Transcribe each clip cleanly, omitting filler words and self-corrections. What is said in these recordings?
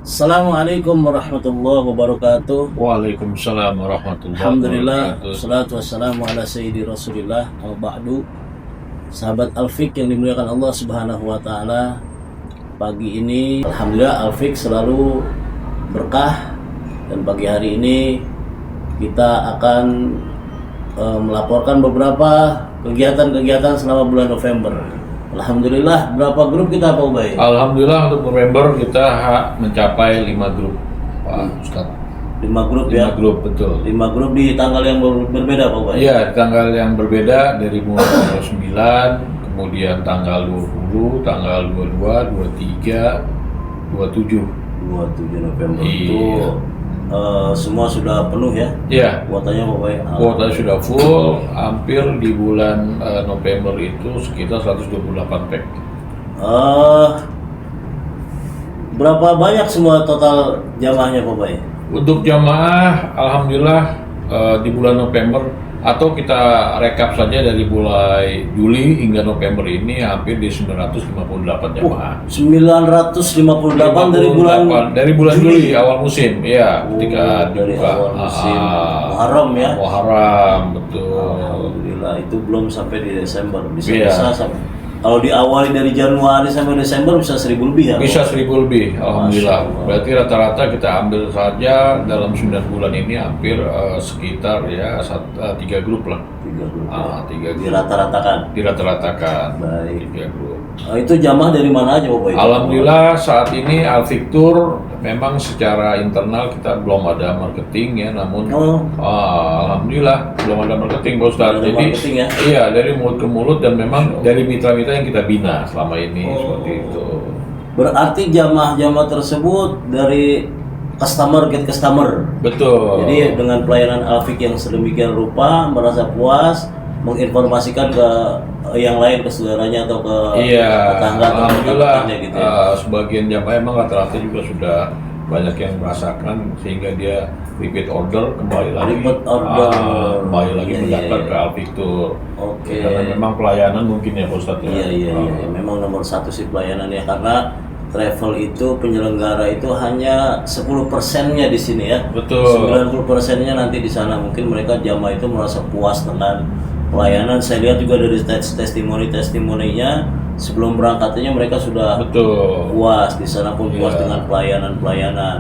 Assalamualaikum warahmatullahi wabarakatuh. Waalaikumsalam warahmatullahi Alhamdulillah, wabarakatuh. salatu wassalamu ala sayyidi rasulillah wa ba'du. Sahabat Alfik yang dimuliakan Allah subhanahu wa ta'ala, pagi ini Alhamdulillah Alfik selalu berkah. Dan pagi hari ini kita akan melaporkan beberapa kegiatan-kegiatan selama bulan November. Alhamdulillah, berapa grup kita Pak Ubay? Alhamdulillah untuk November kita mencapai 5 grup, Pak Ustadz. 5 grup 5 ya? grup, betul. 5 grup di tanggal yang berbeda Pak Ubay? Iya, tanggal yang berbeda dari mulai tanggal 9, kemudian tanggal 20, tanggal 22, 23, 27. 27 November Iya. itu semua sudah penuh ya? Iya, Kuotanya Pak Ubay? kuota sudah full, hampir di bulan November itu sekitar 128 pack. Berapa banyak semua total jamaahnya Pak Ubay? Untuk jamaah, alhamdulillah di bulan November atau kita rekap saja dari mulai Juli hingga November ini hampir di 958 jamaah. 958 dari bulan Juli awal musim, ya ketika dari dibuka awal musim Muharram ya? Muharram, betul. Alhamdulillah, itu belum sampai di Desember. Bisa Iya. sampai. Kalau diawali dari Januari sampai Desember bisa 1000 lebih ya? Bisa 1000 lebih, alhamdulillah. Masya Allah. Berarti rata-rata kita ambil saja dalam 9 bulan ini hampir sekitar ya 3 grup lah. 3 grup. 3 grup. Dirata-ratakan. Dirata-ratakan. Baik. 3 grup. Itu jamaah dari mana aja Pak Ubay? Alhamdulillah saat ini Alfik Tour memang secara internal kita belum ada marketing ya, namun alhamdulillah belum ada marketing Pak Ustadz. Belum ada Jadi marketing ya? iya, dari mulut ke mulut dan memang dari mitra-mitra yang kita bina selama ini seperti itu. Berarti jamaah-jamaah tersebut dari customer get customer. Betul. Jadi dengan pelayanan Alfik yang sedemikian rupa merasa puas, menginformasikan ke yang lain, ke saudaranya atau ke tetangga atau alhamdulillah tetangganya gitu ya. sebagian jamaah emang rata-rata juga sudah banyak yang merasakan sehingga dia repeat order kembali lagi. Repeat order. Kembali lagi Iya, mendaftar iya. ke Alfik Tour. Oke. Karena memang pelayanan mungkin ya Pak Ustadz ya. Iya. Memang nomor satu sih pelayanannya, karena travel itu penyelenggara itu hanya 10%-nya di sini ya. Betul. 90%-nya nanti di sana. Mungkin mereka jamaah itu merasa puas dengan pelayanan. Saya lihat juga dari testimoninya sebelum berangkatnya mereka sudah Betul. puas, di sana pun puas Iya. dengan pelayanan.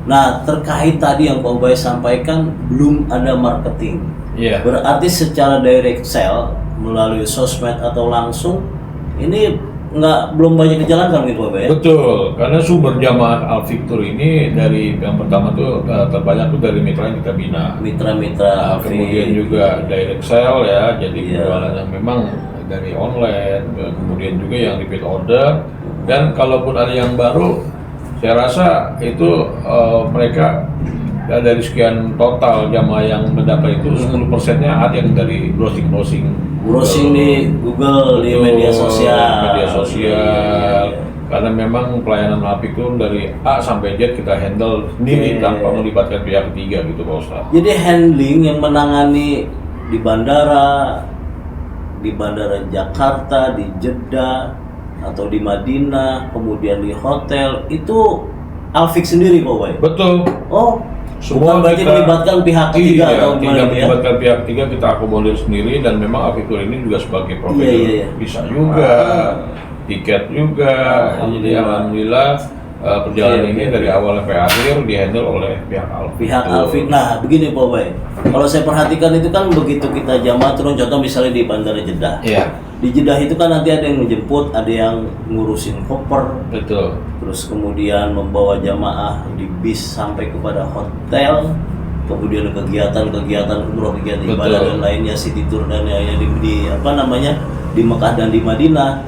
Nah, terkait tadi yang Pak Ubay sampaikan belum ada marketing. Iya. Berarti secara direct sale melalui sosmed atau langsung ini belum banyak dijalankan gitu Pak Ubay ya? Betul, karena sumber jamaah Alfik Tour ini dari yang pertama tuh terbanyak tuh dari mitra yang kita bina. Mitra-mitra Alfik. Kemudian juga direct sale ya, jadi Iya. penjualan yang memang dari online, kemudian juga yang repeat order, dan kalaupun ada yang baru, saya rasa itu mereka dari sekian total jamaah yang mendapat itu 10%-nya ada yang dari browsing di Google, di media sosial. Iya. Karena memang pelayanan Alfik itu dari A sampai Z kita handle sendiri tanpa melibatkan pihak ketiga gitu Pak Ustadz. Jadi handling yang menangani di bandara Jakarta, di Jeddah atau di Madinah, kemudian di hotel itu Alfik sendiri Pak Ubay? Betul. Oh, Semua bukan berarti kita- melibatkan pihak ketiga atau tidak gimana ya? melibatkan pihak ketiga, kita akomodir sendiri dan memang Alfik Tour ini juga sebagai provider Iya. bisa juga, tiket juga. Jadi alhamdulillah perjalanan ini dari awal sampai akhir dihandle oleh pihak Alfik. Pihak Alfik. Nah, begini Pak Ubay. Kalau saya perhatikan itu kan begitu kita jamaah turun, contoh misalnya di Bandara Jeddah. Iya, Di Jeddah itu kan nanti ada yang menjemput, ada yang ngurusin koper, betul. terus kemudian membawa jamaah di bis sampai kepada hotel, kemudian kegiatan umroh, kegiatan Betul. ibadah dan lainnya, city tour dan lainnya di Mekah dan di Madinah,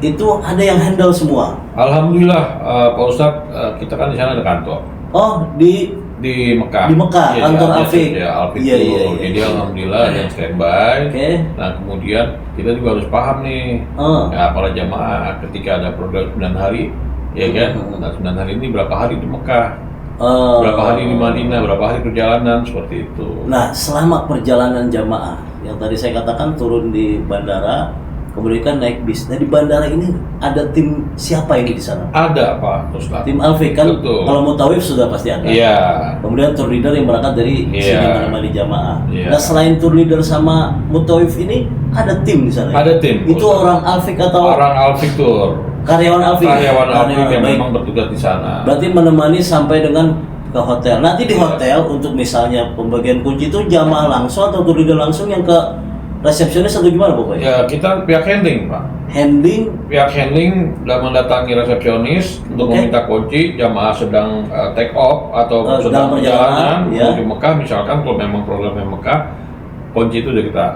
itu ada yang handle semua. Alhamdulillah Pak Ustadz, kita kan di sana ada kantor Oh, di Mekah. Di Mekah, Iya, kantor ada Alfik. ya, Alfik Iya, Tour. iya. Jadi alhamdulillah ada yang standby. Oke. Nah kemudian kita juga harus paham nih, ya, para jamaah ketika ada program 9 hari, ya kan? Nah 9 hari ini berapa hari di Mekah, berapa hari di Madinah, berapa hari perjalanan seperti itu. Nah, selama perjalanan jamaah yang tadi saya katakan turun di bandara, kemudian kan naik bis. Nah di bandara ini ada tim siapa ini di sana? Ada Pak Ustadz. Tim Alfik kan. Betul. Kalau mutawif sudah pasti ada. Iya. Kemudian tour leader yang berangkat dari Iya. sini menemani jamaah. Iya. Nah selain tour leader sama mutawif ini ada tim di sana. Ada tim. Itu Ustadz. orang Alfik atau Orang Alfik Tour. karyawan Alfik? Karyawan Alfik yang baik. memang bertugas di sana. Berarti menemani sampai dengan ke hotel. Nanti di Iya. hotel untuk misalnya pembagian kunci itu jamaah langsung atau tour leader langsung yang ke resepsionis atau gimana pokoknya? Ya kita pihak handling Pak. Handling. Pihak handling sudah mendatangi resepsionis untuk Oke. meminta kunci jamaah sedang take off atau sedang dalam perjalanan, perjalanan ya. menuju Mekah, misalkan kalau memang programnya Mekah, kunci itu sudah kita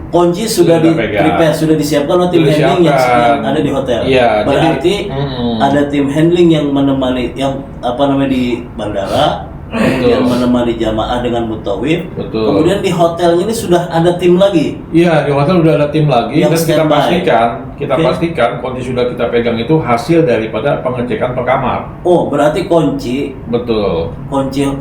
Kunci sudah di Sudah pegang. prepare, sudah disiapkan oleh tim Sudah handling yang disiapkan. ada di hotel. Iya, Berarti jadi, ada tim handling yang menemani yang di bandara, kemudian menemani jamaah dengan mutawif. Betul. Kemudian di hotelnya ini sudah ada tim lagi. Iya, di hotel udah ada tim lagi Yang dan kita standby. kita Oke. pastikan kunci sudah kita pegang itu hasil daripada pengecekan per kamar. Oh, berarti kunci Betul.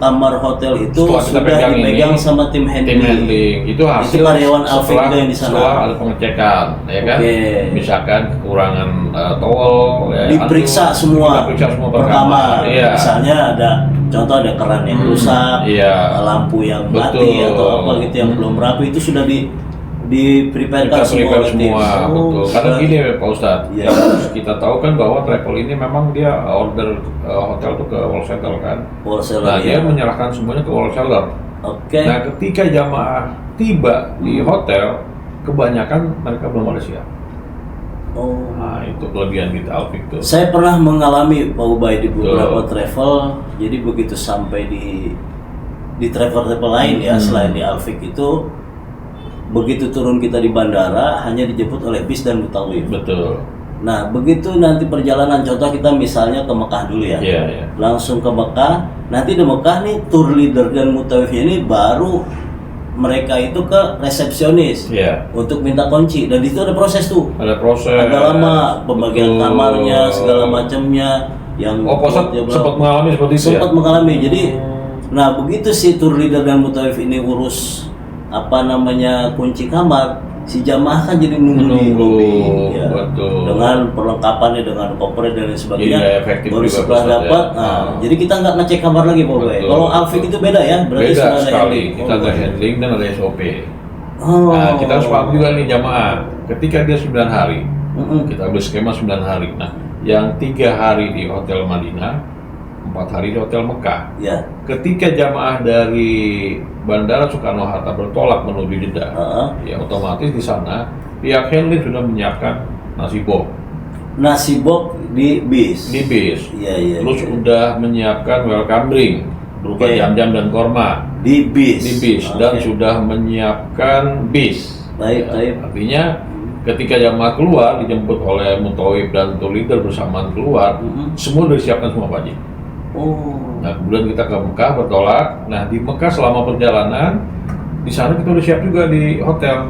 kamar hotel itu Setelah kita sudah pegang dipegang ini, sama tim handling. Tim handling itu hasil karyawan Alfik setelah, juga yang di sana. setelah ada pengecekan, ya kan? Oke. Misalkan kekurangan towel, ya, Diperiksa anduk, semua kita periksa semua per pertama. kamar. Iya. Misalnya ada contoh ada keran yang rusak, iya. lampu yang Betul. mati atau apa gitu yang belum rapi itu sudah di preparekan Kita semua prepare oleh tim. semua, betul. Karena berarti- gini Pak Ustadz, Iya. yang harus kita tahu kan bahwa travel ini memang dia order hotel tuh ke wholesaler kan. wholesaler, Nah, ya. dia menyerahkan semuanya ke wholesaler. Oke. Nah, ketika jamaah tiba di hotel, kebanyakan mereka belum ada siap. Oh. Nah, itu kelebihan kita Alfik tuh. Saya pernah mengalami Pak Ubay di beberapa Betul. travel. Jadi begitu sampai di travel lain ya selain di Alfik itu, begitu turun kita di bandara hanya dijemput oleh bis dan mutawif. Betul. Nah begitu nanti perjalanan, contoh kita misalnya ke Mekah dulu ya, Iya, iya. langsung ke Mekah. Nanti di Mekah nih tour leader dan mutawifnya ini baru mereka itu ke resepsionis Iya. untuk minta kunci, dan itu ada proses tuh. Ada proses. Agak lama pembagian Betul. kamarnya segala macamnya yang Oh, Pak Ustadz sempat mengalami seperti itu ya? sempat mengalami. Jadi nah begitu si tour leader dan mutawif ini urus kunci kamar, si jamaah kan jadi nunggu di Menunggu, lobi, ya. betul. Dengan perlengkapannya, dengan koper dan lain sebagainya. Iya, efektif baru juga, setelah Ustadz, ya. dapat, nah, jadi kita nggak ngecek kamar lagi Pak Boy. Betul. Kalau Alfik itu beda ya, berarti Beda sudah ada sekali. handling. Kita ada handling dan ada SOP. Oh. Nah, kita harus paham juga nih jamaah. Ketika dia 9 hari, Mm-mm. kita ambil skema 9 hari. Nah, yang 3 hari di Hotel Madinah, 4 hari di Hotel Mekah. Ya. Ketika jamaah dari Bandara Soekarno-Hatta bertolak menuju Jeddah, Heeh. ya otomatis di sana pihak handling sudah menyiapkan nasi box Nasi box di bis. di bis. Iya iya. Terus iya. udah menyiapkan welcome drink berupa Oke. jam-jam dan korma Di bis. di bis Oke. dan sudah menyiapkan bis. Baik, Ya, baik. artinya ketika jamaah keluar dijemput oleh mutawif dan tour leader bersamaan keluar, Mhm. semua sudah disiapkan semua Pak Haji. Oh. Nah, kemudian kita ke Mekah bertolak. Nah, di Mekah selama perjalanan, di sana kita udah siap juga di hotel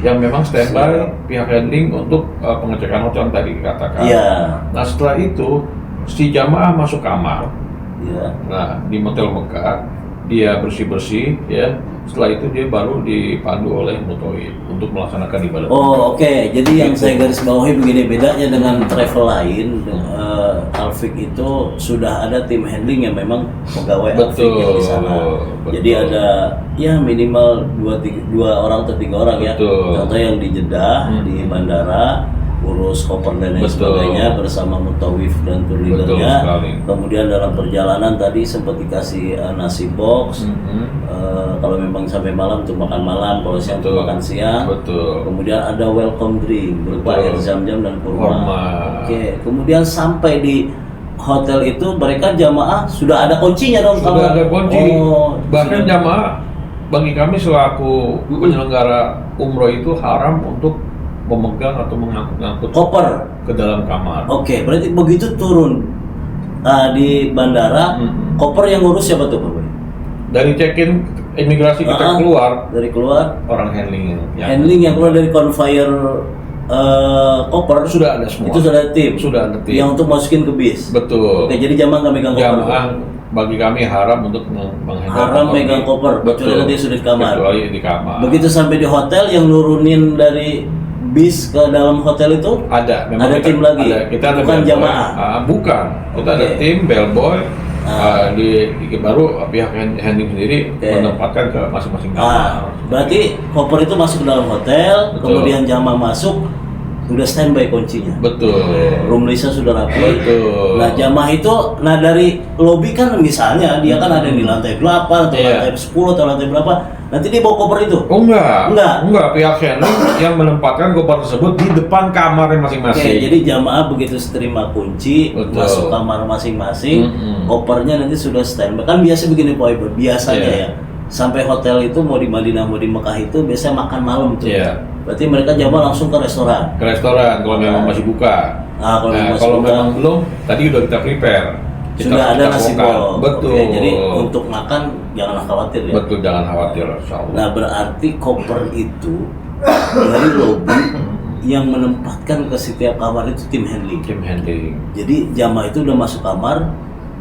yang memang standby pihak handling untuk pengecekan hotel yang tadi dikatakan. Iya. Nah, setelah itu si jamaah masuk kamar. Iya. Nah, di Hotel Mekah dia bersih-bersih ya. Setelah itu dia baru dipandu oleh mutawif untuk melaksanakan ibadah. Oh oke, jadi yang Gitu. saya garis bawahi begini, bedanya dengan travel lain, Alfik itu sudah ada tim handling yang memang pegawai Alfik yang di sana. Betul. Jadi ada ya minimal 2 orang atau 3 orang ya. Betul. Contoh yang di Jeddah, di bandara, urus koper dan lain Betul. sebagainya bersama mutawif dan tour Betul leadernya. sekali. Kemudian dalam perjalanan tadi sempat dikasih nasi box. Mhm. Kalau memang sampai malam untuk makan malam, kalau siang untuk Betul. makan siang. Betul. Kemudian ada welcome drink berupa Betul. air zam-zam dan kurma. Kurma. Oke, kemudian sampai di hotel itu mereka jamaah sudah ada kuncinya dong. Sudah ada kunci. Oh, Bahkan sudah. jamaah bagi kami selaku penyelenggara umroh itu haram untuk memegang atau mengangkut-ngangkut koper. ke dalam kamar. Oke, berarti begitu turun di bandara, koper yang ngurus siapa tuh, Pak Boy? Dari check-in imigrasi kita keluar, Dari keluar, orang handling yang handling yang keluar dari conveyor koper sudah ada semua. itu sudah ada tim. Sudah ada tim. Yang untuk masukin ke bis. Betul. Oke, jadi jamaah nggak megang koper. Jamaah bagi kami haram untuk menghandle Haram megang koper, kecuali Betul. dia sudah di kamar. Kecuali di kamar. Begitu sampai di hotel, yang nurunin dari bis ke dalam hotel itu? Ada, Ada tim lagi? Kita ada Bukan bellboy. jamaah? Bukan, kita ada Oke. tim bellboy. Baru pihak handling sendiri Oke. menempatkan ke masing-masing kamar. Berarti koper itu masuk ke dalam hotel, Betul. kemudian jamaah masuk, udah standby kuncinya. Betul. Room listnya sudah rapi. Betul. Nah jamaah itu, dari lobby kan misalnya dia kan ada di lantai 8 atau Iya. lantai 10 atau lantai berapa, nanti dia bawa koper itu. Oh enggak. Enggak. Pihak handling yang menempatkan koper tersebut di depan kamarnya Oke, masing-masing. jadi jamaah begitu terima kunci, Betul. masuk kamar masing-masing, kopernya nanti sudah standby. Kan biasa begini Pak Ibu, biasanya Iya. ya. Sampai hotel itu mau di Madinah mau di Mekah itu biasanya makan malam tuh. Iya. Berarti mereka jamaah langsung ke restoran. Ke restoran kalau memang masih buka. Kalau Nah, masih kalau buka, memang belum, tadi udah kita prepare. sudah ada nasi bongkar. bol. Betul. Oke, jadi untuk makan janganlah khawatir ya. Betul, jangan khawatir, insya Allah. Nah berarti koper itu dari lobby yang menempatkan ke setiap kamar itu tim handling. Tim handling. Jadi jamaah itu udah masuk kamar,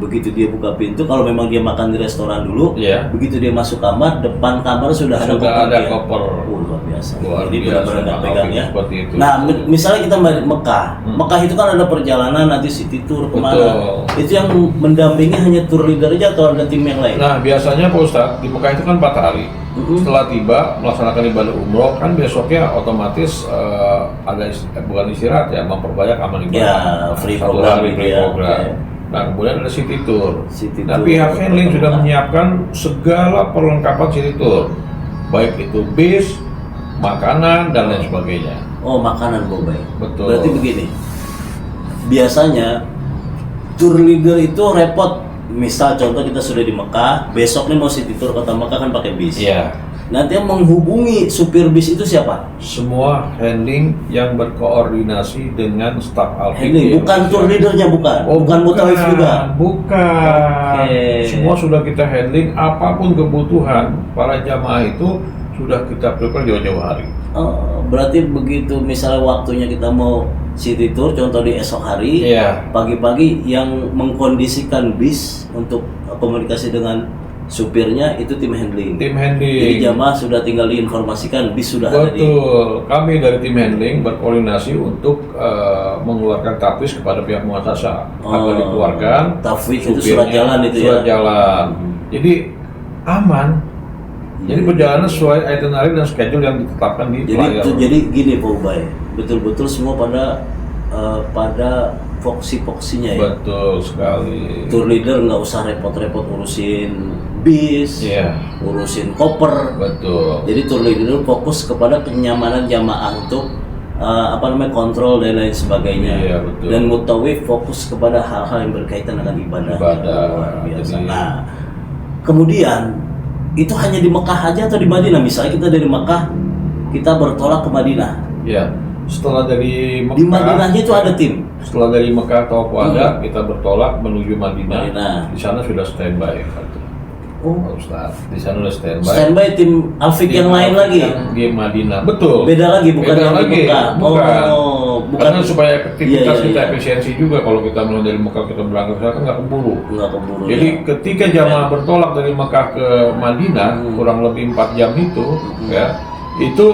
begitu dia buka pintu, kalau memang dia makan di restoran dulu, Iya. begitu dia masuk kamar, depan kamar sudah ada koper. Ada dia. koper. Luar biasa. Luar Jadi biasa, benar-benar nggak Bang pegang Alvin, ya. seperti itu. Nah, misalnya kita balik Mekah, Mekah itu kan ada perjalanan nanti city tour kemana. Betul. Itu yang mendampingi hanya tour leader aja atau ada tim yang lain? Nah, biasanya Pak Ustadz, di Mekah itu kan 4 hari. Setelah tiba, melaksanakan ibadah umroh, kan besoknya otomatis ada bukan istirahat ya, memperbanyak amal ibadah. Ya, free Satu program hari gitu free ya, program. oke. Nah, kemudian ada city tour. City Nah, tour. pihak handling sudah menyiapkan segala perlengkapan city tour. Baik itu bis, makanan, dan lain sebagainya. Oh, makanan Bobai. Betul. Berarti begini. Biasanya tour leader itu repot. Misal contoh kita sudah di Mekah, besok nih mau city tour kota Mekah kan pakai bis. Iya. Nanti yang menghubungi supir bis itu siapa? Semua handling yang berkoordinasi dengan staf Alfik. Handling, bukan tour leadernya bukan. Oh, bukan mutawif juga. Bukan. Oke. Semua sudah kita handling, apapun kebutuhan para jamaah itu sudah kita prepare jauh-jauh hari. Oh, berarti begitu misalnya waktunya kita mau city tour, contoh di esok hari, Iya. pagi-pagi yang mengkondisikan bis untuk komunikasi dengan supirnya itu tim handling. Tim Jadi handling. jamaah sudah tinggal diinformasikan bis sudah ada di. Betul. Kami dari tim handling berkoordinasi untuk mengeluarkan tapis kepada pihak muasasa agar dikeluarkan. Tafwid itu surat supirnya, jalan itu ya. Surat jalan. Jadi aman. Jadi perjalanan sesuai itinerary dan schedule yang ditetapkan di flyer. Jadi gini Pak Ubay, betul-betul semua pada foksi-foksinya ya. Betul sekali. Tour leader nggak usah repot-repot urusin bis, Iya. urusin koper. Betul. Jadi tour leader fokus kepada kenyamanan jamaah untuk kontrol dan lain sebagainya. Iya, betul. Dan mutawif fokus kepada hal-hal yang berkaitan dengan ibadah. Ibadah. Luar biasa. Jadi- Nah, kemudian itu hanya di Mekah aja atau di Madinah? Misalnya kita dari Mekah kita bertolak ke Madinah. Ya. Setelah dari Mekah. Di Madinahnya itu ada tim. Setelah dari Mekah atau Wada, kita bertolak menuju Madinah. Madinah. Di sana sudah standby. Oh, Pak Ustadz. Di sana sudah standby. standby tim Alfik yang lain lagi. Yang di Madinah. Betul. Beda lagi, bukan Beda yang di lagi. Mekah. Bukan. Oh, bukan. Karena supaya aktivitas Iya, kita iya. efisiensi juga, kalau kita mulai dari Mekah kita berangkat ke sana kan nggak keburu. Nggak keburu. Jadi ya. ketika jamaah bertolak dari Mekah ke Madinah kurang lebih 4 jam itu, ya, itu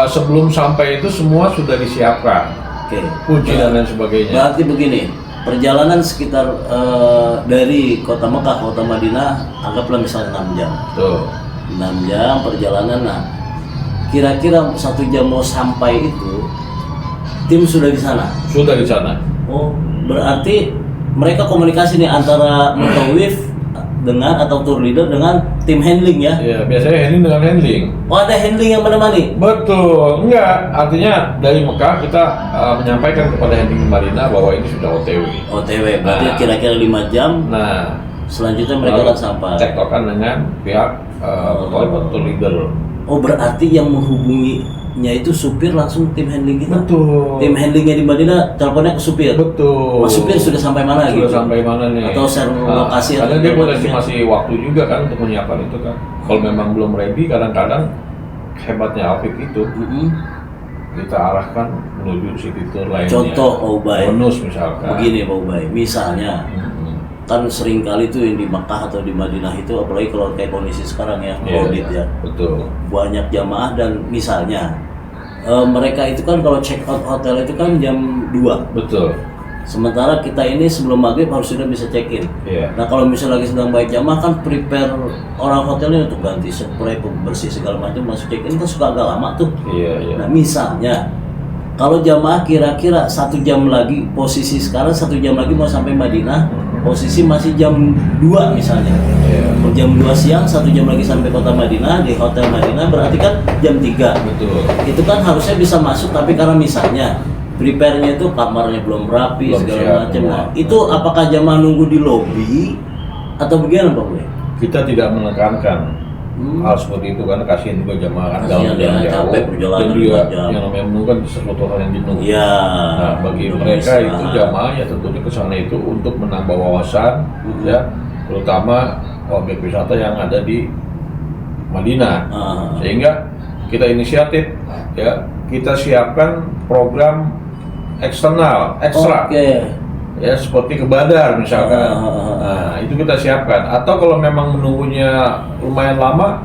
sebelum sampai itu semua sudah disiapkan, Oke. kunci dan lain sebagainya. Berarti begini, perjalanan sekitar dari kota Mekah ke kota Madinah anggaplah misalnya 6 jam. Tuh, 6 jam perjalanan. Nah, kira-kira 1 jam mau sampai itu tim sudah di sana. sudah di sana. Oh, berarti mereka komunikasi nih antara mutawif dengan atau tour leader dengan tim handling ya. Ya, biasanya handling dengan handling. Oh, ada handling yang menemani. Betul, enggak. Artinya dari Mekah kita menyampaikan kepada handling Madinah bahwa ini sudah OTW. OTW, berarti Nah. kira-kira 5 jam. Nah, Selanjutnya mereka lalu akan sampai. tektokan dengan pihak tour leader. Oh, berarti yang menghubunginya itu supir langsung tim handling kita. Betul. Tim handlingnya di Madinah teleponnya ke supir. Betul. Mas supir sudah sampai mana Sudah gitu? sampai mana nih? Atau share lokasi atau Karena dia berapa boleh timnya? estimasi waktu juga kan untuk menyiapkan itu kan. Kalau memang belum ready, kadang-kadang hebatnya Alfik itu Mm-mm. kita arahkan menuju city tour lainnya. Contoh Pak Ubay. Bonus misalkan. Begini Pak Ubay, misalnya Mm-mm. kan sering kali tuh yang di Makkah atau di Madinah itu, apalagi kalau kayak kondisi sekarang ya, Iya, audit ya, betul. banyak jamaah dan misalnya mereka itu kan kalau check out hotel itu kan jam 2. Betul. Sementara kita ini sebelum maghrib harus sudah bisa check in. Iya. Nah kalau misalnya lagi sedang baik jamaah kan prepare orang hotelnya untuk ganti spray, pembersih segala macam, masuk check in kan suka agak lama tuh. Iya. Nah misalnya kalau jamaah kira-kira 1 jam lagi, posisi sekarang 1 jam lagi mau sampai Madinah, posisi masih jam 2 misalnya. Iya. Jam 2 siang, 1 jam lagi sampai kota Madinah, di hotel Madinah, berarti kan jam 3. Betul. Itu kan harusnya bisa masuk, tapi karena misalnya prepare-nya itu kamarnya belum rapi, Belum segala siap, macam. Nah, semua. itu apakah jamaah nunggu di lobi atau bagaimana Pak Boy? Kita tidak menekankan hal seperti itu karena kasihan juga jamaah kan Kasihan dalam dia, jalan capek jauh. perjalanan Dan juga 2 jam. yang namanya menunggu kan sesuatu hal yang jenuh. Iya. Nah, bagi untuk mereka itu istirahat. jamaah ya tentunya ke sana itu untuk menambah wawasan, ya, terutama objek wisata yang ada di Madinah. Sehingga kita inisiatif, ya, kita siapkan program eksternal, ekstra. Oke. Ya seperti ke Badar misalkan. Nah, itu kita siapkan. Atau kalau memang menunggunya lumayan lama,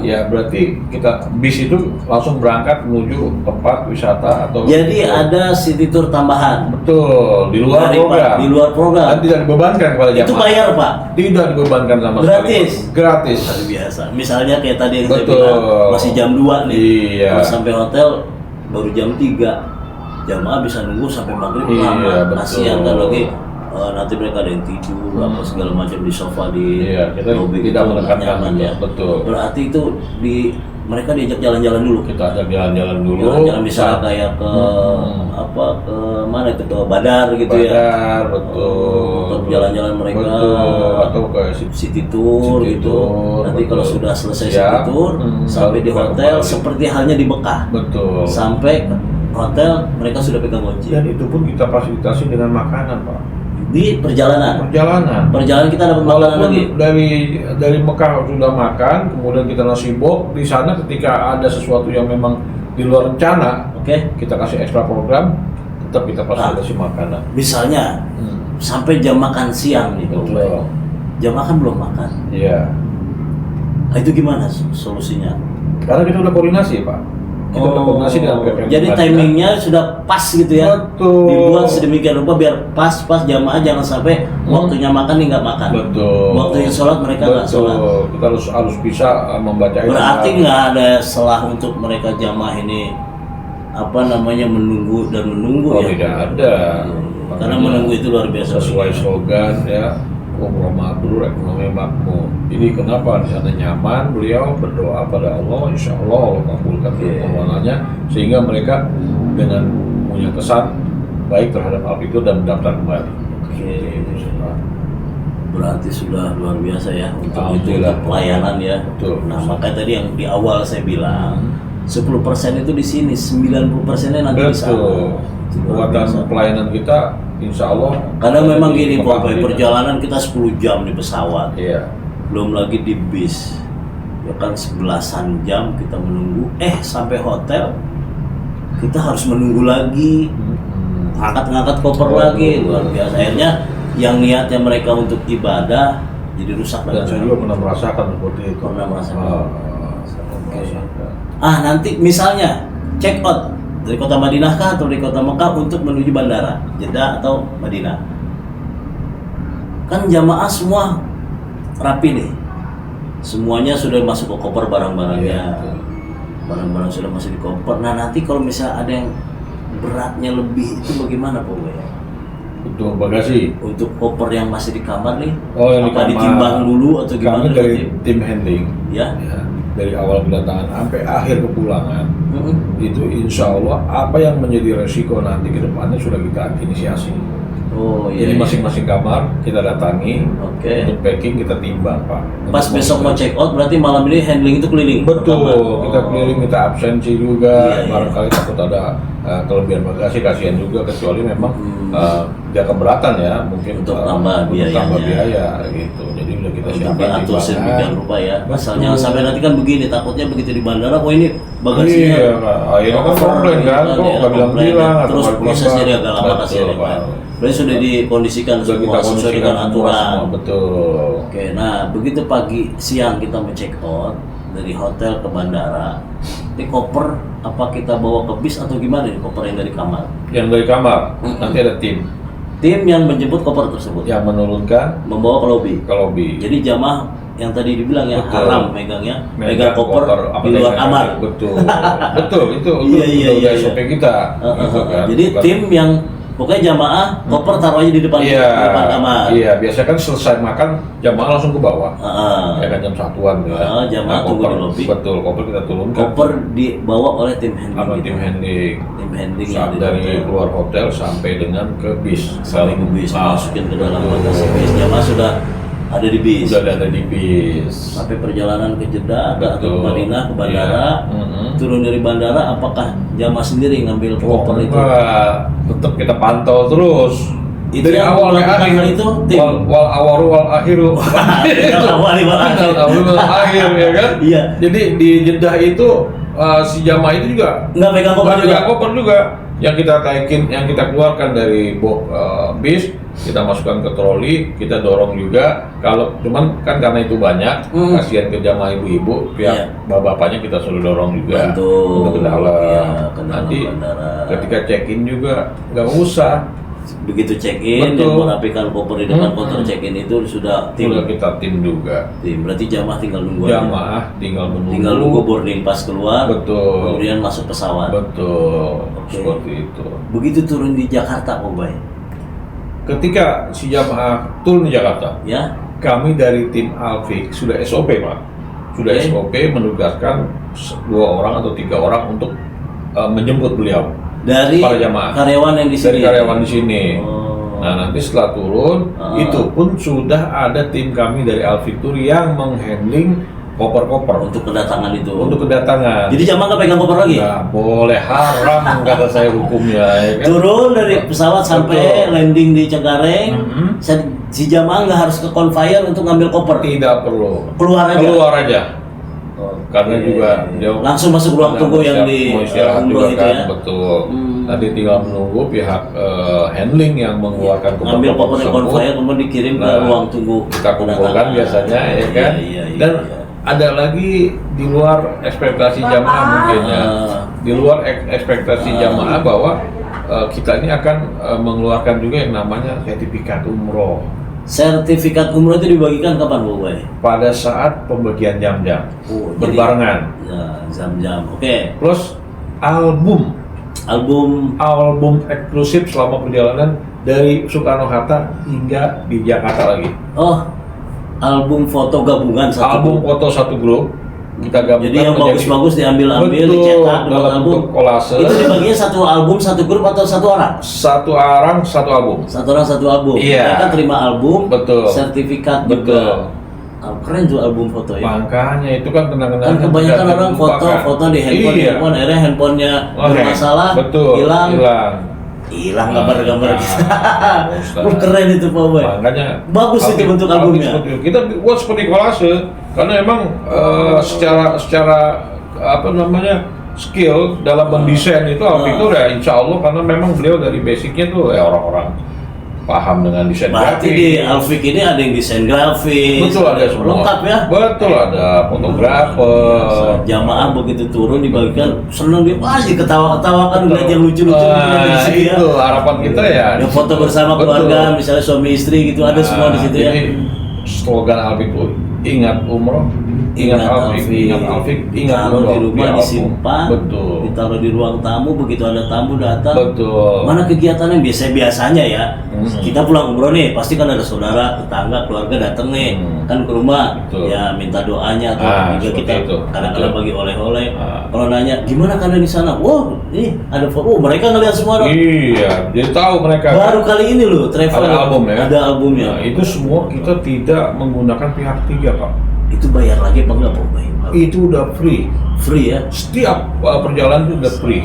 ya berarti kita bis itu langsung berangkat menuju tempat wisata atau. Jadi ada city tour tambahan. Betul, di luar program. Di luar program. Dan tidak dibebankan kepada jamaah. Itu bayar Pak. Tidak dibebankan sama Gratis? sekali. Gratis. Luar biasa. Misalnya kayak tadi yang saya Betul. bilang masih jam 2 nih. Iya. Kalau sampai hotel baru jam 3. Jamaah bisa nunggu sampai maghrib Iya, lama. betul. Kasihan kan lagi nanti mereka ada yang tidur apa segala macam di sofa di Iya, kita lobby tidak gitu, menekankan nyaman juga. ya. Betul. Berarti itu mereka diajak jalan-jalan dulu. Kita ada jalan-jalan dulu. Jalan-jalan misalnya kayak ke ke mana itu, ke Badar gitu ya. Badar, betul. Untuk jalan-jalan mereka. Betul. Atau ke City tour City gitu. tour, Nanti betul. kalau sudah selesai Siap. city tour sampai di Lalu hotel kembali. seperti halnya di Mekah. Betul. Sampai ke hotel mereka sudah pegang kunci. Dan itu pun kita fasilitasi dengan makanan, Pak. Di perjalanan. Perjalanan kita dapat makanan Walaupun lagi. dari Mekah sudah makan, kemudian kita nasi bok di sana ketika ada sesuatu yang memang di luar rencana, Oke. kita kasih ekstra program, tetap kita fasilitasi makanan. Misalnya sampai jam makan siang nih, Pak Betul. Ubay. Jam makan belum makan. Iya. Nah, itu gimana solusinya? Karena kita udah koordinasi, Pak. Kita udah koordinasi dengan PPM. Jadi timingnya sudah pas gitu ya. Betul. Dibuat sedemikian rupa biar pas jamaah jangan sampai waktunya makan nih nggak makan. Betul. Waktunya sholat mereka nggak sholat. Kita harus bisa membaca itu. Berarti nggak ada selah untuk mereka jamaah ini menunggu dan menunggu Oh, ya. tidak ada. Karena Makanya menunggu itu luar biasa. sesuai slogan ya, umroh mabrur, ekonomi makmur. Jadi kenapa di sana nyaman, beliau berdoa pada Allah, insya Allah Allah kabulkan permohonannya, sehingga mereka dengan punya kesan baik terhadap hal itu dan mendaftar kembali. Oke. Berarti sudah luar biasa ya untuk Alhamdulillah. pelayanan ya. Betul. Nah makanya tadi yang di awal saya bilang 10% itu di sini, 90%-nya nanti di sana. Betul. Itu luar biasa. Kekuatan pelayanan kita, insya Allah. Karena memang gini Pak, Mekah, perjalanan kita 10 jam di pesawat, Iya. belum lagi di bis, ya kan 11-an jam kita menunggu. Sampai hotel kita harus menunggu lagi, ngangkat koper lagi, luar biasa. Akhirnya yang niatnya mereka untuk ibadah jadi rusak. Dan saya juga pernah merasakan seperti itu. Pernah merasakan. Merasakan. Nanti misalnya check out dari kota Madinah kah atau dari kota Mekah untuk menuju bandara Jeddah atau Madinah, kan jamaah semua rapi nih, semuanya sudah masuk ke koper barang-barangnya. Iya. Barang-barang sudah masuk di koper. Nah nanti kalau misalnya ada yang beratnya lebih itu bagaimana Pak Boy? Untuk bagasi. Untuk koper yang masih di kamar nih, Oh, yang di apa kamar. ditimbang dulu atau gimana? Kami dari tim handling, ya. ya, dari awal kedatangan sampai akhir kepulangan, itu insya Allah apa yang menjadi resiko nanti ke depannya sudah kita inisiasi. Oh iya. Jadi masing-masing kamar kita datangi, Oke. untuk packing kita timbang, Pak. Pas Untuk besok mau check out berarti malam ini handling itu keliling. Betul, kita keliling, kita absensi juga, Iya, iya. barangkali takut ada kelebihan bagasi, kasihan juga, kecuali memang dia keberatan ya, mungkin Untuk tambah untuk tambah biayanya. biaya gitu. Jadi udah kita Untuk siapin diatur sedemikian rupa ya. Asal Betul. jangan sampai nanti kan begini, takutnya begitu di bandara, oh ini bagasinya. Iya, Pak. Akhirnya kan komplain kan, kok nggak bilang-bilang, atau Terus nggak prosesnya dia agak lama Betul, kasihan. Pak. Berarti sudah dikondisikan Sudah semua kita sesuai dengan kondisikan aturan. semua, betul. Oke, nah begitu pagi siang kita mau check out, dari hotel ke bandara, ini koper apa kita bawa ke bis atau gimana nih koper yang dari kamar? Yang dari kamar, nanti ada tim Yang menjemput koper tersebut, yang menurunkan membawa ke lobi. ke lobi. Jadi jamaah yang tadi dibilang ya Betul. haram megangnya, megang koper apa di luar yang kamar. Betul, betul itu Iya. SOP kita. Gitu kan. Jadi Bukan- tim yang pokoknya jamaah koper taruh aja di depan kamar. Iya, biasanya kan selesai makan jamaah langsung ke bawah. Heeh. Ya kan jam 1-an kan. Jamaah tunggu di lobi. Betul, koper kita turunkan. Koper dibawa oleh tim handling. Sama gitu. tim handling. Tim handling Saat yang di dari hotel. keluar hotel sampai dengan ke bis. Sampai ke bis, Ah, masukin ke dalam betul. bagasi bis. Jamaah sudah ada di bis. Udah ada di bis. Sampai perjalanan ke Jeddah atau ke Betul. Madinah ke bandara. Iya. Turun dari bandara, apakah jamaah sendiri ngambil Oh, koper itu? enggak. Tetap kita pantau terus. Itu Dari yang awal ke melakukan akhir. hal itu, tim. Wal awaru wal akhiru. Awal wal akhir. Wal awaru wal akhir ya kan? Iya. Jadi di Jeddah itu si jamaah itu juga Nggak pegang koper nggak juga. pegang koper juga. Yang kita taikin, yang kita keluarkan dari bis, kita masukkan ke troli, kita dorong juga. Kalau cuman kan karena itu banyak, kasihan ke jamaah ibu-ibu, Iya. pihak bapaknya kita suruh dorong juga Bantu. untuk ke dalam. Iya, ke dalam Nanti bandara. ketika check-in juga nggak usah, Begitu check-in, Betul. yang merapikan koper di depan counter check-in itu sudah tim. udah kita tim juga. Tim. Berarti jamaah tinggal nunggu aja. Jamaah tinggal menunggu. Tinggal nunggu boarding pass keluar. Betul. Kemudian masuk pesawat. Betul, Oke. seperti itu. Begitu turun di Jakarta, Om Bay, Ketika si jamaah turun di Jakarta, ya, kami dari tim Alfik sudah SOP Pak, sudah Oke. SOP menugaskan 2 orang atau 3 orang untuk menjemput beliau dari para jamaah karyawan yang di sini. dari karyawan di sini. Oh. Nah nanti setelah turun itu pun sudah ada tim kami dari Alfik Tour yang menghandling koper-koper Untuk kedatangan itu. untuk kedatangan. Jadi jamaah nggak pegang koper lagi? Nggak boleh, haram kata saya hukumnya. Ya kan? Turun dari pesawat sampai Betul. landing di Cengkareng, Mhm. si jamaah nggak harus ke conveyor untuk ngambil koper. Tidak perlu. Keluar aja. Keluar aja. Karena Oke. juga dia langsung masuk ruang tunggu yang di mau istirahat umroh juga itu kan, ya. betul. Hmm. Nanti tinggal menunggu pihak handling yang mengeluarkan Ngambil koper di tersebut. conveyor kemudian dikirim ke Nah, ruang tunggu. Kita kumpulkan kedatangan. biasanya ya kan. Iya. Dan ada lagi di luar ekspektasi jamaah mungkin ya. Di luar ekspektasi jamaah bahwa kita ini akan mengeluarkan juga yang namanya sertifikat umroh Sertifikat umroh itu dibagikan kapan, Bu Bay? pada saat pembagian jam-jam Oh, berbarengan. Ya, jam-jam. Oke. Plus album Album eksklusif selama perjalanan dari Soekarno Hatta hingga di Jakarta lagi. album foto gabungan satu. Album foto satu grup kita gabungkan. Jadi yang menjadi- bagus-bagus diambil-ambil, Betul, dicetak dengan dalam album. bentuk kolase. Itu dibaginya satu album satu grup atau satu orang? Satu orang satu album. Satu orang satu album. Iya. Mereka terima album, Betul. sertifikat Betul. juga. Keren tuh album foto ya. Makanya itu kan kenangan Kan kebanyakan orang foto di handphone, Iya. akhirnya handphonenya bermasalah, Betul. hilang gambar-gambar Nah, kita. Ustaz. Keren itu Pak Boy. Makanya Bagus itu bentuk albumnya. seperti itu. Kita buat seperti kolase karena emang secara apa namanya skill dalam mendesain itu Alfik itu ya insya Allah karena memang beliau dari basicnya tuh ya orang-orang paham dengan desain Berarti grafis. di Alfik ini ada yang desain grafis, Betul ada semua. lengkap ya. Betul ada fotografer. Jamaah begitu turun dibagikan seneng dia pasti ketawa-ketawa kan Betul. lihat yang lucu-lucu di sini ya. Itu harapan kita ya. Yang foto bersama Betul. keluarga, misalnya suami istri gitu ada semua di situ ya. Jadi slogan Alfik itu ingat umroh, ingat Alfik, ingat Alfik, ingat ditaruh umroh. di rumah album. disimpan, Betul. ditaruh di ruang tamu begitu ada tamu datang. Betul. Mana kegiatan yang biasanya ya? Hmm. Kita pulang umroh nih, pasti kan ada saudara, tetangga, keluarga datang nih, kan ke rumah, Betul. ya minta doanya atau juga seperti kita itu. kadang-kadang Betul. bagi oleh-oleh. Ah. Kalau nanya gimana kalian di sana? Wow, ini ada foto. Oh, mereka ngeliat semua dong. Iya, jadi tahu mereka. Baru kali ini loh travel ada album ya. Ada albumnya. Nah, itu semua kita tidak menggunakan pihak ketiga Pak. Itu bayar lagi apa enggak Pak Bay? Itu udah free. Free ya? Setiap perjalanan itu udah free.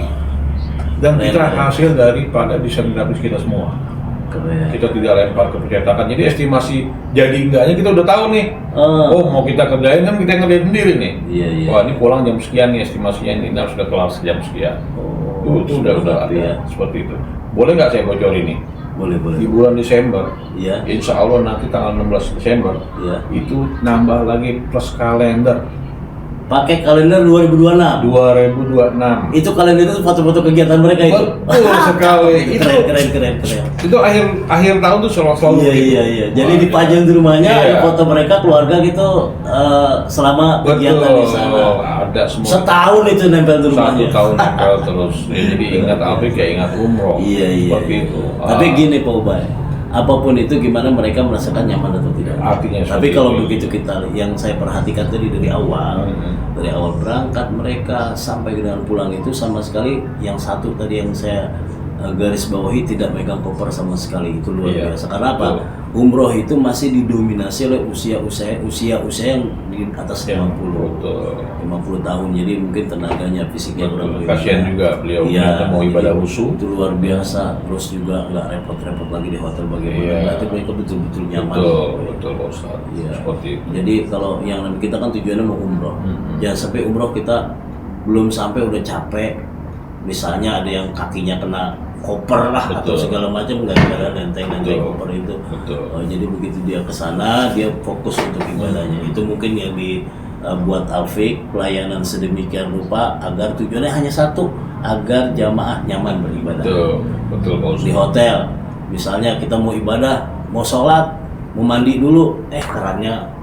Dan Keren, kita keren. hasil daripada desain grafis kita semua. Keren. Kita tidak lempar ke percetakan. Jadi estimasi jadi enggaknya kita udah tahu nih. Ah. Oh mau kita kerjain kan kita ngerjain sendiri nih. Iya, iya. Wah ini pulang jam sekian nih estimasinya ini harus sudah kelar jam sekian. Oh, Itu udah ada ya. seperti itu. Boleh nggak saya bocor ini? Boleh, boleh. Di bulan Desember, Iya. insya Allah nanti tanggal 16 Desember Iya. itu nambah lagi plus kalender Pakai kalender 2026. 2026. Itu kalender itu foto-foto kegiatan mereka itu. Betul sekali. Itu keren. Itu akhir tahun tuh selalu gitu. Iya. Jadi dipajang di rumahnya ada foto mereka keluarga gitu selama kegiatan di sana. Ada semua. Setahun itu nempel di rumahnya. 1 tahun nempel terus. Jadi ingat Alfik ya ingat umroh. Iya. Seperti itu. Tapi gini Pak Ubay, apapun itu gimana mereka merasakan nyaman atau tidak. Artinya Tapi seperti kalau itu. begitu kita yang saya perhatikan tadi dari awal berangkat mereka sampai dengan pulang itu sama sekali yang satu tadi yang saya garis bawahi tidak megang koper sama sekali, itu luar Iya, biasa. Karena apa? betul. Umroh itu masih didominasi oleh usia yang di atas 50. Betul. 50 tahun, jadi mungkin tenaganya fisiknya kurang lebih Kasihan banyak. juga beliau Iya, ternyata mau ibadah jadi wushu. itu luar biasa. Terus juga nggak repot-repot lagi di hotel bagaimana. Iya. Berarti mereka betul-betul nyaman. Betul Pak Ustaz. Iya. Seperti itu. Jadi kalau yang kita kan tujuannya mau umroh. Jangan sampai umroh kita belum sampai udah capek. Misalnya ada yang kakinya kena koper lah atau Betul. segala macam, nggak ada nenteng Betul. koper itu. Betul. Jadi begitu dia ke sana dia fokus untuk ibadahnya. Itu mungkin yang dibuat Alfik pelayanan sedemikian rupa agar tujuannya hanya satu, agar jamaah nyaman beribadah. Betul Pak Ustaz. Di hotel misalnya kita mau ibadah, mau sholat, mau mandi dulu, kerannya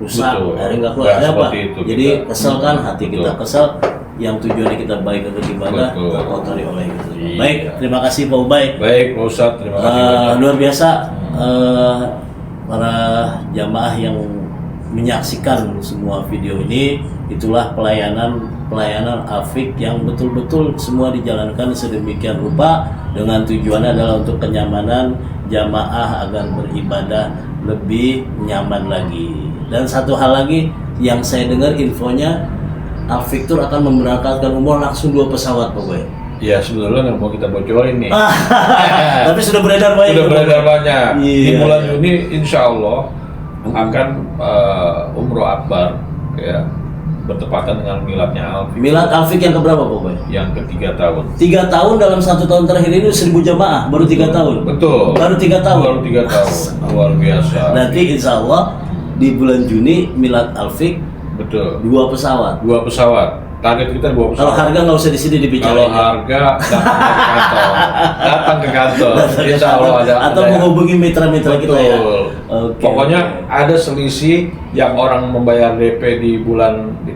rusak, Betul. akhirnya nggak keluar. Nggak Ada apa? seperti itu Jadi kita. kesel kan, hati Betul. kita kesel, yang tujuannya kita baik untuk ibadah Betul. terkotori oleh itu. Iya. Baik, terima kasih Pak Ubay. Baik Pak Ustaz, terima kasih banyak. Luar biasa para jamaah yang menyaksikan semua video ini. Itulah pelayanan Alfik yang betul-betul semua dijalankan sedemikian rupa dengan tujuannya adalah untuk kenyamanan jamaah agar beribadah lebih nyaman lagi. Dan satu hal lagi yang saya dengar infonya, Alfik Tour akan memberangkatkan umroh langsung 2 pesawat pokoknya. Ya sebetulnya nggak mau kita bocorin nih. Tapi sudah beredar banyak. Sudah beredar banyak. Di Iya. bulan Juni insya Allah akan umroh akbar ya, bertepatan dengan miladnya Alfik. Milad Alfik yang keberapa pokoknya? Yang ke-3 tahun. 3 tahun dalam 1 tahun terakhir ini 1000 jamaah, baru 3 tahun. Betul. Baru 3 tahun. Baru 3 tahun. Luar biasa. Nanti insya Allah di bulan Juni Milad Alfik Betul. 2 pesawat. 2 pesawat. Target kita 2 pesawat. Kalau harga nggak usah di sini dibicarain. Kalau harga datang ke kantor. Insya Allah ada. Atau menghubungi mitra-mitra kita ya. Betul. Oke. Pokoknya ada selisih yang orang membayar DP di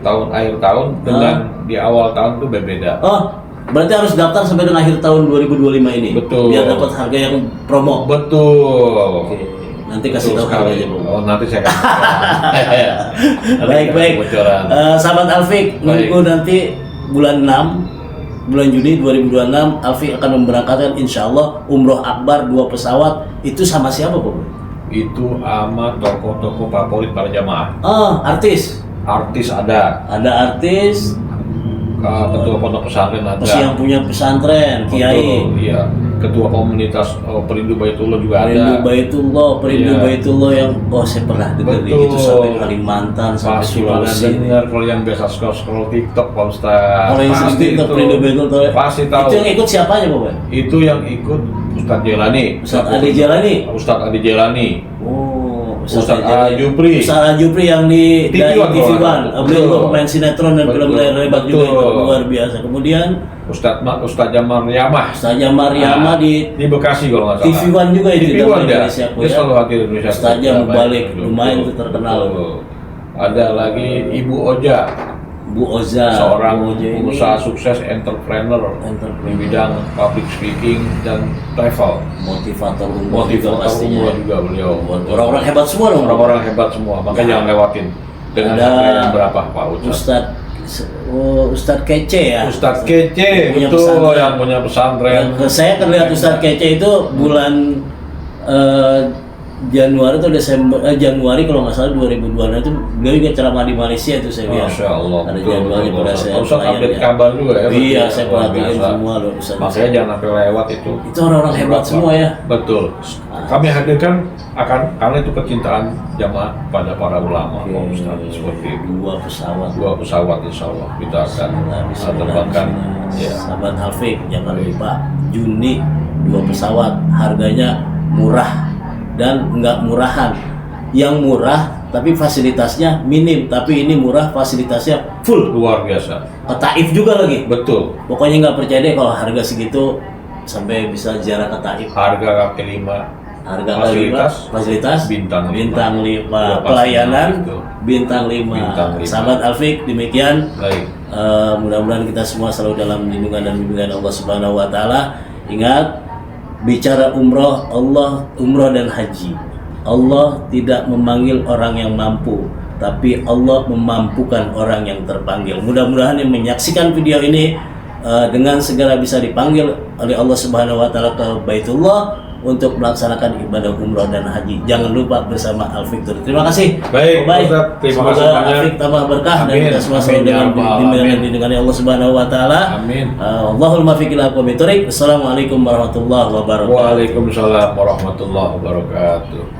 tahun akhir tahun dengan di awal tahun itu berbeda. Oh, berarti harus daftar sampai dengan akhir tahun 2025 ini. Betul. Biar dapat harga yang promo. Betul. Oke. Nanti kasih tahu harganya, Bu. Oh, nanti saya kasih. Baik. Bocoran. Sahabat Alfik, Baik. nunggu nanti bulan Juni 2026 Alfik akan memberangkatkan insya Allah umroh akbar 2 pesawat. Itu sama siapa, Bu? Itu sama tokoh-tokoh favorit para jamaah. Oh, artis. Artis ada, Ada artis, ketua pondok pesantren ada. terus yang punya pesantren, kiai. Betul, iya. Ketua komunitas Perindu Baitullah juga Perindu ada. Perindu Iya. Baitullah yang saya pernah dengar Betul. itu sampai Kalimantan, sampai Pasti pada Sulawesi. dengar kalau yang biasa scroll TikTok Pak Ustaz. Kalau yang Pasti TikTok itu. Perindu Baitullah, Pasti tahu. itu yang ikut siapanya, Pak? Itu yang ikut Ustadz Jelani. Ustadz Adi Jelani. Ustadz Adi Jelani. Oh, Ustadz Adi Ajupri. Ustadz Ajupri yang di TV dari One, TV Pak. One. Beliau Betul. pemain sinetron dan film Betul. layar lebar juga itu Betul. luar biasa. Kemudian Ustadz Jamar Yamah. Ustazah Mariama di Bekasi kalau nggak salah. TV One juga itu TV di One ya. Indonesia. Dia selalu hadir di Indonesia. Ustazah Ya, Mubalik, baik. lumayan Betul. itu terkenal. Betul. Ada lagi Ibu Oja, Bu Oza, seorang Bu Oza ini pengusaha sukses entrepreneur di bidang public speaking dan travel. motivator umroh juga Motivator pastinya. umroh juga beliau. Orang-orang hebat semua dong. Orang-orang hebat semua, makanya jangan lewatin. Dengan Ada harga yang berapa Pak Ustadz? Ustadz Kece ya. Ustadz Kece, Punya betul, pesantren. yang punya pesantren. Saya kan lihat Ustadz Kece itu bulan Januari atau Januari kalau nggak salah 2002 itu beliau juga ceramah di Malaysia itu saya lihat. Masya Allah, Ada betul, Januari betul, pada Ustadz. saya Ustadz pelayan update ya. kabar juga ya. Iya, berarti saya luar perhatiin biasa. semua loh Ustadz. Makanya jangan sampai lewat itu. Itu orang-orang hebat semua ya. Betul. Kami hadirkan karena itu kecintaan jamaah pada para ulama, Pak Ustadz, seperti itu. 2 pesawat. 2 pesawat insya Allah kita akan terbangkan. Ya. Sahabat Alfik, jangan lupa Juni 2 pesawat, harganya murah dan nggak murahan. Yang murah tapi fasilitasnya minim, tapi ini murah, fasilitasnya full. Luar biasa. Ke Taif juga lagi. Betul. Pokoknya nggak percaya deh kalau harga segitu sampai bisa ziarah ke Taif. Harga kaki lima. Harga fasilitas bintang 5. Bintang 5, pelayanan itu. bintang 5. Bintang 5. Sahabat Alfik, demikian. Baik. Mudah-mudahan kita semua selalu dalam lindungan dan bimbingan Allah Subhanahu wa taala. Ingat, bicara umroh, Allah umroh dan haji. Allah tidak memanggil orang yang mampu, tapi Allah memampukan orang yang terpanggil. Mudah-mudahan yang menyaksikan video ini dengan segera bisa dipanggil oleh Allah Subhanahu wa taala ke Baitullah untuk melaksanakan ibadah umroh dan haji. Jangan lupa bersama Al-Fik. Terima kasih. Baik, Baik. Ustaz, terima Semoga kasih banyak. Al-Fik tambah berkah dan Amin. kita semua Amin, selalu ya dengan Rabbal bimbingan Allah Subhanahu wa taala. Amin. Allahumma fiqh ila aqwamit thoriq. Assalamualaikum warahmatullahi wabarakatuh. Waalaikumsalam warahmatullahi wabarakatuh.